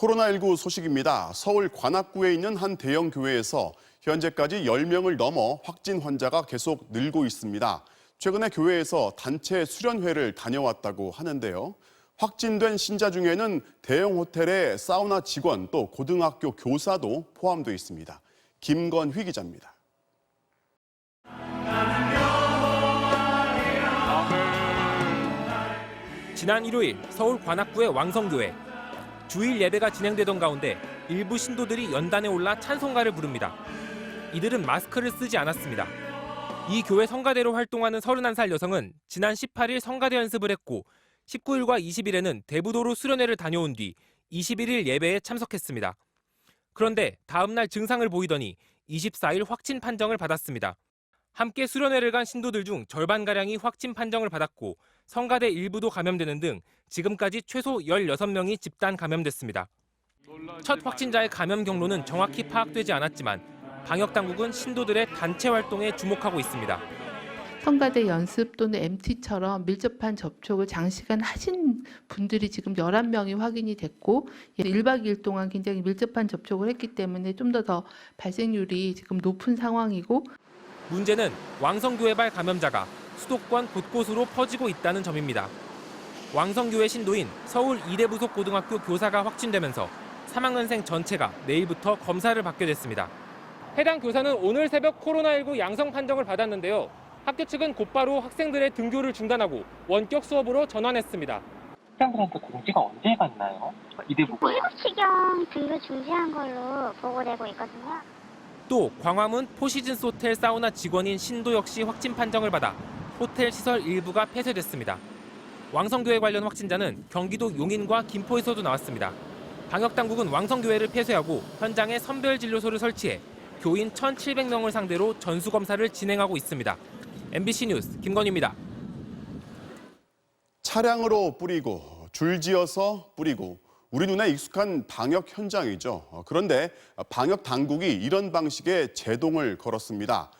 코로나19 소식입니다. 서울 관악구에 있는 한 대형 교회에서 현재까지 10명을 넘어 확진 환자가 계속 늘고 있습니다. 최근에 교회에서 단체 수련회를 다녀왔다고 하는데요. 확진된 신자 중에는 대형 호텔의 사우나 직원 또 고등학교 교사도 포함되어 있습니다. 김건휘 기자입니다. 지난 일요일 서울 관악구의 왕성교회. 주일 예배가 진행되던 가운데 일부 신도들이 연단에 올라 찬송가를 부릅니다. 이들은 마스크를 쓰지 않았습니다. 이 교회 성가대로 활동하는 31살 여성은 지난 18일 성가대 연습을 했고 19일과 20일에는 대부도로 수련회를 다녀온 뒤 21일 예배에 참석했습니다. 그런데 다음 날 증상을 보이더니 24일 확진 판정을 받았습니다. 함께 수련회를 간 신도들 중 절반가량이 확진 판정을 받았고 성가대 일부도 감염되는 등 지금까지 최소 16명이 집단 감염됐습니다. 첫 확진자의 감염 경로는 정확히 파악되지 않았지만 방역당국은 신도들의 단체 활동에 주목하고 있습니다. 성가대 연습 또는 MT처럼 밀접한 접촉을 장시간 하신 분들이 지금 11명이 확인이 됐고 1박 2일 동안 굉장히 밀접한 접촉을 했기 때문에 좀 더 발생률이 지금 높은 상황이고 문제는 왕성교회발 감염자가 수도권 곳곳으로 퍼지고 있다는 점입니다. 왕성교회 신도인 서울 이대부속고등학교 교사가 확진되면서 3학년생 전체가 내일부터 검사를 받게 됐습니다. 해당 교사는 오늘 새벽 코로나19 양성 판정을 받았는데요. 학교 측은 곧바로 학생들의 등교를 중단하고 원격 수업으로 전환했습니다. 학생들한테 공지가 언제 갔나요? 이대부고 7시경 등교 중지한 걸로 보고되고 있거든요. 또 광화문 포시즌스 호텔 사우나 직원인 신도 역시 확진 판정을 받아 호텔 시설 일부가 폐쇄됐습니다. 왕성교회 관련 확진자는 경기도 용인과 김포에서도 나왔습니다. 방역당국은 왕성교회를 폐쇄하고 현장에 선별진료소를 설치해 교인 1,700명을 상대로 전수검사를 진행하고 있습니다. MBC 뉴스 김건희입니다. 차량으로 뿌리고 줄지어서 뿌리고 우리 눈에 익숙한 방역 현장이죠. 그런데 방역 당국이 이런 방식에 제동을 걸었습니다.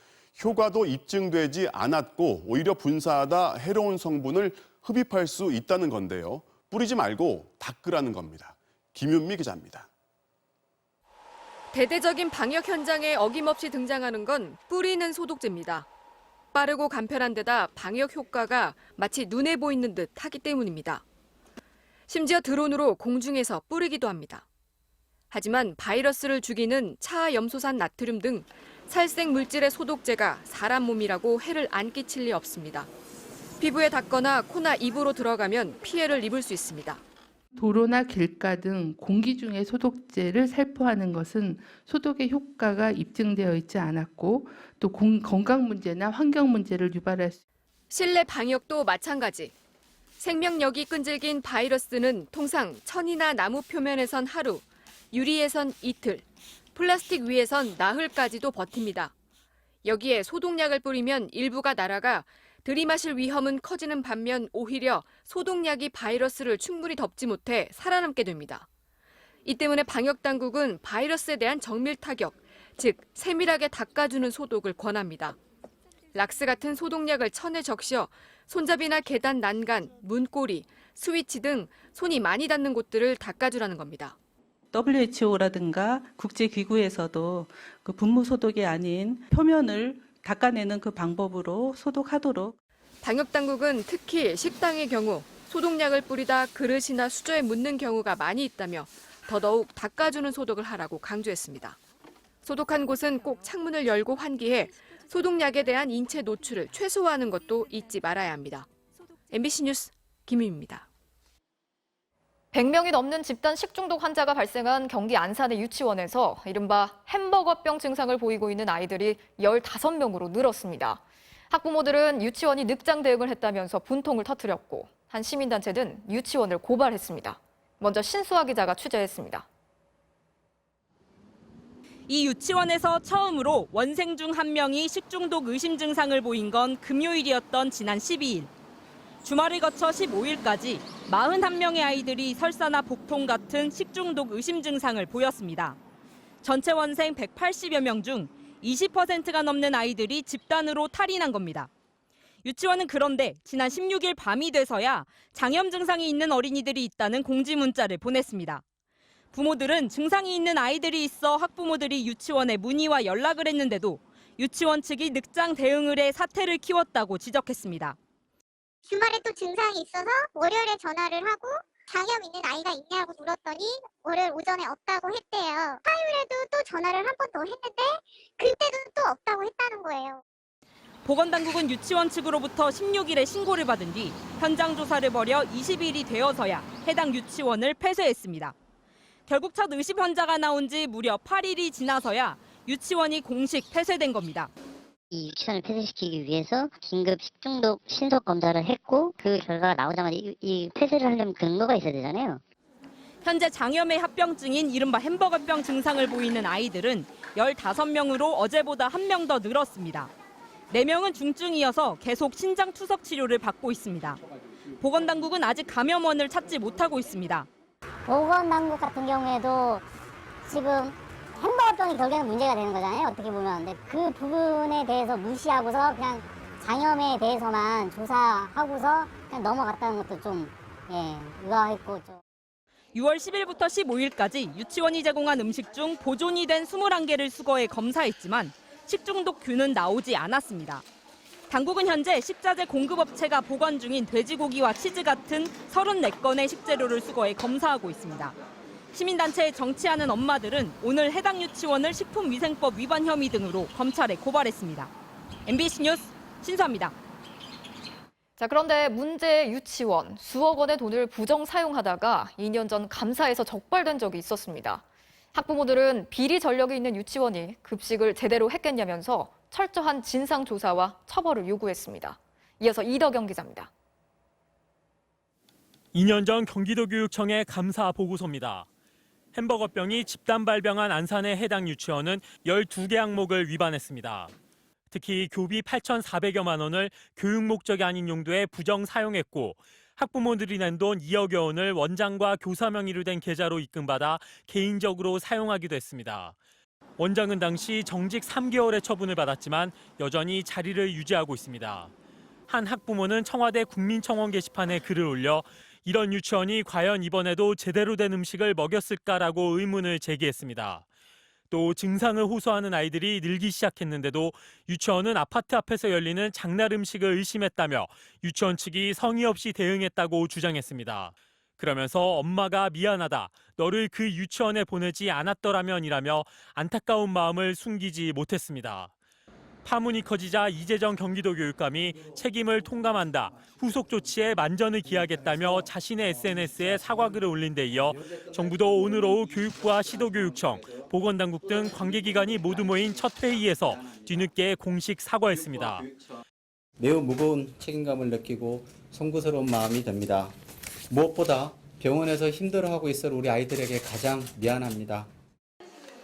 효과도 입증되지 않았고 오히려 분사하다 해로운 성분을 흡입할 수 있다는 건데요. 뿌리지 말고 닦으라는 겁니다. 김윤미 기자입니다. 대대적인 방역 현장에 어김없이 등장하는 건 뿌리는 소독제입니다. 빠르고 간편한 데다 방역 효과가 마치 눈에 보이는 듯 하기 때문입니다. 심지어 드론으로 공중에서 뿌리기도 합니다. 하지만 바이러스를 죽이는 차염소산 나트륨 등 살생 물질의 소독제가 사람 몸이라고 해를 안 끼칠 리 없습니다. 피부에 닿거나 코나 입으로 들어가면 피해를 입을 수 있습니다. 도로나 길가 등 공기 중의 소독제를 살포하는 것은 소독의 효과가 입증되어 있지 않았고 또 건강 문제나 환경 문제를 유발할 수 있습니다. 실내 방역도 마찬가지. 생명력이 끈질긴 바이러스는 통상 천이나 나무 표면에선 하루, 유리에선 이틀, 플라스틱 위에선 나흘까지도 버팁니다. 여기에 소독약을 뿌리면 일부가 날아가 들이마실 위험은 커지는 반면 오히려 소독약이 바이러스를 충분히 덮지 못해 살아남게 됩니다. 이 때문에 방역당국은 바이러스에 대한 정밀 타격, 즉 세밀하게 닦아주는 소독을 권합니다. 락스 같은 소독약을 천에 적셔 손잡이나 계단 난간, 문고리, 스위치 등 손이 많이 닿는 곳들을 닦아주라는 겁니다. WHO라든가 국제기구에서도 그 분무 소독이 아닌 표면을 닦아내는 그 방법으로 소독하도록. 방역당국은 특히 식당의 경우 소독약을 뿌리다 그릇이나 수저에 묻는 경우가 많이 있다며 더더욱 닦아주는 소독을 하라고 강조했습니다. 소독한 곳은 꼭 창문을 열고 환기해 소독약에 대한 인체 노출을 최소화하는 것도 잊지 말아야 합니다. MBC 뉴스 김유입니다. 100명이 넘는 집단 식중독 환자가 발생한 경기 안산의 유치원에서 이른바 햄버거병 증상을 보이고 있는 아이들이 15명으로 늘었습니다. 학부모들은 유치원이 늑장 대응을 했다면서 분통을 터뜨렸고 한 시민단체는 유치원을 고발했습니다. 먼저 신수아 기자가 취재했습니다. 이 유치원에서 처음으로 원생 중 한 명이 식중독 의심 증상을 보인 건 금요일이었던 지난 12일. 주말을 거쳐 15일까지 41명의 아이들이 설사나 복통 같은 식중독 의심 증상을 보였습니다. 전체 원생 180여 명 중 20%가 넘는 아이들이 집단으로 탈이 난 겁니다. 유치원은 그런데 지난 16일 밤이 돼서야 장염 증상이 있는 어린이들이 있다는 공지 문자를 보냈습니다. 부모들은 증상이 있는 아이들이 있어 학부모들이 유치원에 문의와 연락을 했는데도 유치원 측이 늑장 대응을 해 사태를 키웠다고 지적했습니다. 주말에 또 증상이 있어서 월요일에 전화를 하고 장염 있는 아이가 있냐고 물었더니 월요일 오전에 없다고 했대요. 화요일에도 또 전화를 한 번 더 했는데 그때도 또 없다고 했다는 거예요. 보건당국은 유치원 측으로부터 16일에 신고를 받은 뒤 현장 조사를 벌여 20일이 되어서야 해당 유치원을 폐쇄했습니다. 결국 첫 의심 환자가 나온 지 무려 8일이 지나서야 유치원이 공식 폐쇄된 겁니다. 이 유치원을 폐쇄시키기 위해서 긴급 식중독 신속 검사를 했고 그 결과가 나오자마자 이 폐쇄를 하려면 근거가 있어야 되잖아요. 현재 장염의 합병증인 이른바 햄버거병 증상을 보이는 아이들은 15명으로 어제보다 1명 더 늘었습니다. 4명은 중증이어서 계속 신장 투석 치료를 받고 있습니다. 보건당국은 아직 감염원을 찾지 못하고 있습니다. 보건당국 같은 경우에도 지금 햄버거병이 결국에는 문제가 되는 거잖아요. 어떻게 보면. 근데 그 부분에 대해서 무시하고서 그냥 장염에 대해서만 조사하고서 그냥 넘어갔다는 것도 좀 의아했고 좀. 6월 10일부터 15일까지 유치원이 제공한 음식 중 보존이 된 21개를 수거해 검사했지만 식중독균은 나오지 않았습니다. 당국은 현재 식자재 공급업체가 보관 중인 돼지고기와 치즈 같은 34건의 식재료를 수거해 검사하고 있습니다. 시민단체에 정치하는 엄마들은 오늘 해당 유치원을 식품위생법 위반 혐의 등으로 검찰에 고발했습니다. MBC 뉴스 신수아입니다. 자, 그런데 문제의 유치원, 수억 원의 돈을 부정 사용하다가 2년 전 감사에서 적발된 적이 있었습니다. 학부모들은 비리 전력이 있는 유치원이 급식을 제대로 했겠냐면서 철저한 진상조사와 처벌을 요구했습니다. 이어서 이덕영 기자입니다. 2년 전 경기도교육청의 감사 보고서입니다. 햄버거병이 집단 발병한 안산의 해당 유치원은 12개 항목을 위반했습니다. 특히 교비 8,400여만 원을 교육 목적이 아닌 용도에 부정 사용했고 학부모들이 낸 돈 2억여 원을 원장과 교사 명의로 된 계좌로 입금받아 개인적으로 사용하기도 했습니다. 원장은 당시 정직 3개월의 처분을 받았지만 여전히 자리를 유지하고 있습니다. 한 학부모는 청와대 국민청원 게시판에 글을 올려 이런 유치원이 과연 이번에도 제대로 된 음식을 먹였을까라고 의문을 제기했습니다. 또 증상을 호소하는 아이들이 늘기 시작했는데도 유치원은 아파트 앞에서 열리는 장날 음식을 의심했다며 유치원 측이 성의 없이 대응했다고 주장했습니다. 그러면서 엄마가 미안하다, 너를 그 유치원에 보내지 않았더라면이라며 안타까운 마음을 숨기지 못했습니다. 파문이 커지자 이재정 경기도 교육감이 책임을 통감한다, 후속 조치에 만전을 기하겠다며 자신의 SNS에 사과글을 올린 데 이어 정부도 오늘 오후 교육부와 시도교육청, 보건당국 등 관계기관이 모두 모인 첫 회의에서 뒤늦게 공식 사과했습니다. 매우 무거운 책임감을 느끼고 송구스러운 마음이 듭니다. 무엇보다 병원에서 힘들어하고 있을 우리 아이들에게 가장 미안합니다.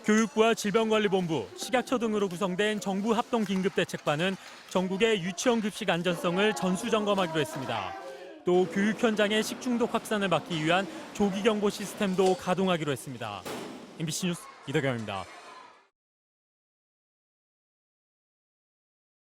교육부와 질병관리본부, 식약처 등으로 구성된 정부 합동 긴급대책반은 전국의 유치원 급식 안전성을 전수점검하기로 했습니다. 또 교육 현장의 식중독 확산을 막기 위한 조기경보 시스템도 가동하기로 했습니다. MBC 뉴스 이덕영입니다.